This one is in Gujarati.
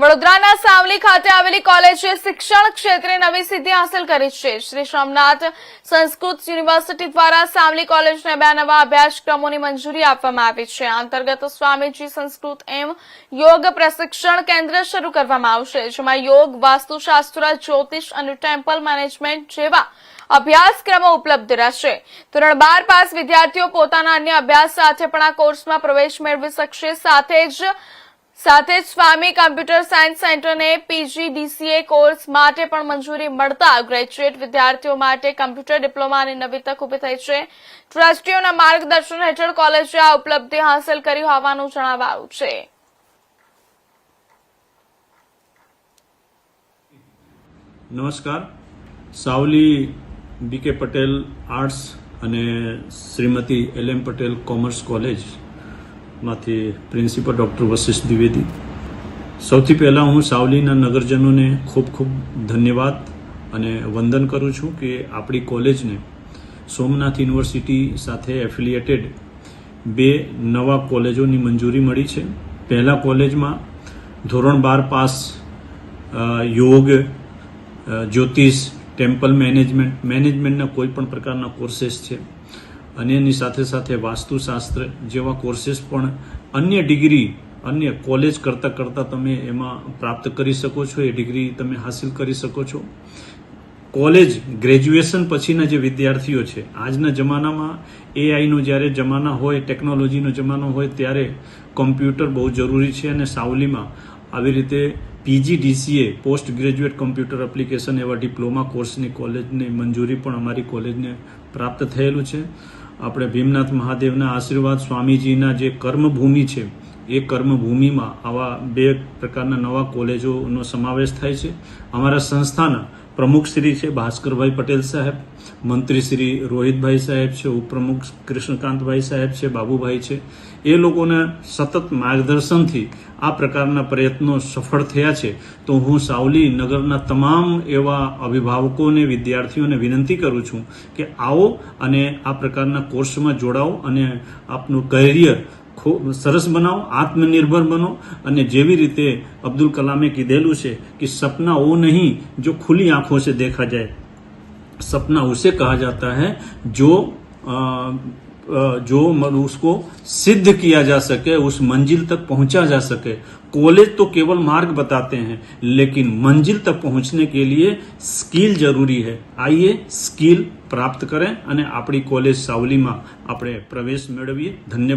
વડોદરાના સાવલી ખાતે આવેલી કોલેજે શિક્ષણ ક્ષેત્રે નવી સિદ્ધિ હાંસલ કરી છે। શ્રી સોમનાથ સંસ્કૃત યુનિવર્સિટી દ્વારા સાવલી કોલેજને 2 નવા અભ્યાસક્રમોની મંજૂરી આપવામાં આવી છે। આ અંતર્ગત સ્વામીજી સંસ્કૃત એમ યોગ પ્રશિક્ષણ કેન્દ્ર શરૂ કરવામાં આવશે, જેમાં યોગ, વાસ્તુશાસ્ત્ર, જ્યોતિષ અને ટેમ્પલ મેનેજમેન્ટ જેવા અભ્યાસક્રમો ઉપલબ્ધ રહેશે। ધોરણ 12 પાસ વિદ્યાર્થીઓ પોતાના અન્ય અભ્યાસ સાથે પણ આ કોર્સમાં પ્રવેશ મેળવી શકશે। સાથે જ સ્વામી કમ્પ્યુટર સાયન્સ સેન્ટરને PGDCA કોર્સ માટે પણ મંજૂરી મળતા ગ્રેજ્યુએટ વિદ્યાર્થીઓ માટે કમ્પ્યુટર ડિપ્લોમાની નવી તક ઊભી થઈ છે। ટ્રસ્ટીઓના માર્ગદર્શન હેઠળ કોલેજે આ ઉપલબ્ધિ હાંસલ કરી હોવાનું જણાવાયું છે। નમસ્કાર, સાવલી BK પટેલ આર્ટ્સ અને Shrimati LM Patel commerce college માંથી પ્રિન્સિપલ ડૉક્ટર વશિષ્ઠ દ્વિવેદી। સૌથી પહેલાં હું સાવલીના નગરજનોને ખૂબ ખૂબ ધન્યવાદ અને વંદન કરું છું કે આપણી કોલેજને સોમનાથ યુનિવર્સિટી સાથે એફિલિએટેડ 2 નવા કોલેજોની મંજૂરી મળી છે। પહેલા કોલેજમાં ધોરણ 12 પાસ યોગ, જ્યોતિષ, ટેમ્પલ મેનેજમેન્ટના કોઈ પણ પ્રકારના કોર્सेस છે અને એની સાથે સાથે વાસ્તુશાસ્ત્ર જેવા કોર્सेस પણ અન્ય ડિગ્રી અન્ય કોલેજ કરતાં તમે એમાં પ્રાપ્ત કરી શકો છો, એ ડિગ્રી તમે હાસિલ કરી શકો છો। કોલેજ ગ્રેજ્યુએશન પછીના જે વિદ્યાર્થીઓ છે, આજના જમાનામાં AIનો જ્યારે જમાના હોય, ટેકનોલોજીનો જમાનો હોય ત્યારે કમ્પ્યુટર બહુ જરૂરી છે અને સાવલીમાં આવી રીતે PGDCA post graduate computer application એવા ડિપ્લોમા કોર્સની કોલેજની મંજૂરી પણ અમારી કોલેજને પ્રાપ્ત થયેલું છે। આપણે ભીમનાથ મહાદેવના આશીર્વાદ, સ્વામીજીના જે કર્મભૂમિ છે એ કર્મભૂમિમાં આવા 2 પ્રકારના નવા કોલેજોનો સમાવેશ થાય છે। અમારા સંસ્થાના પ્રમુખ શ્રી છે ભાસ્કરભાઈ પટેલ સાહેબ, મંત્રી શ્રી રોહિતભાઈ સાહેબ છે, ઉપપ્રમુખ કૃષ્ણકાંતભાઈ સાહેબ છે, બાબુભાઈ છે, એ લોકોના સતત માર્ગદર્શનથી આ પ્રકારના પ્રયત્નો સફળ થયા છે। તો હું સાવલી નગરના તમામ એવા અભિભાવકોને, વિદ્યાર્થીઓને વિનંતી કરું છું કે આવો અને આ પ્રકારના કોર્સમાં જોડાઓ અને આપનું કરિયર ખૂબ સરસ બનાવો, આત્મનિર્ભર બનો અને જેવી રીતે અબ્દુલ કલામે કીધેલું છે કે સપના वो नहीं जो खुली आंखों से देखा जाए, सपना उसे कहा जाता है जो उसको सिद्ध किया जा सके, उस मंजिल तक पहुंचा जा सके। कॉलेज तो केवल मार्ग बताते हैं, लेकिन मंजिल तक पहुंचने के लिए स्किल जरूरी है। आइए स्किल प्राप्त करें અને આપણી કોલેજ સાવલીમાં આપણે પ્રવેશ મેળવીએ। ધન્યવાદ।